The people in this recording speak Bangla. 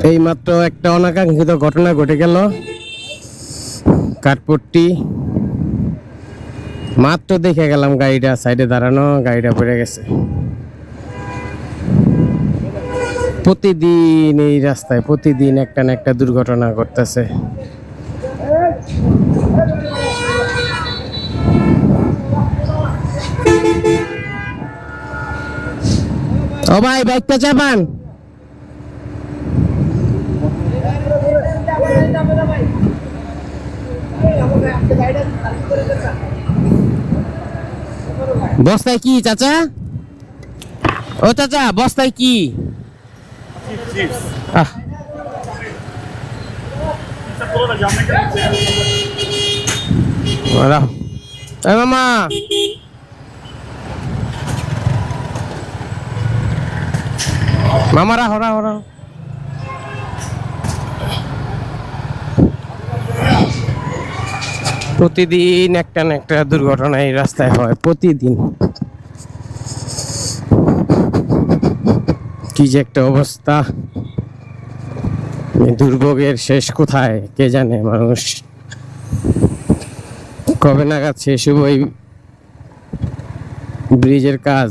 এই মাত্র একটা অনাকাঙ্ক্ষিত ঘটনা ঘটে গেল। কাঠপট্টি মাত্র দেখে গেলাম গাড়িটা সাইডে দাঁড়ানো, গাড়িটা পড়ে গেছে। প্রতিদিন এই রাস্তায় প্রতিদিন একটা না একটা দুর্ঘটনা ঘটতেছে। ও ভাই, বাইকটা চাপান। বস্তায় কি চাচা? ও চাচা, বস্তায় কি? আহ, ওরা। এই মামা, মামা রাহো রাহো রাহো। প্রতিদিন একটা না একটা দুর্ঘটনা এই রাস্তায় হয়, প্রতিদিন। কি যে একটা অবস্থা, এই দুর্ভোগের শেষ কোথায় কে জানে। মানুষ কবে নাগাদ শেষ হইব এই ব্রিজের কাজ।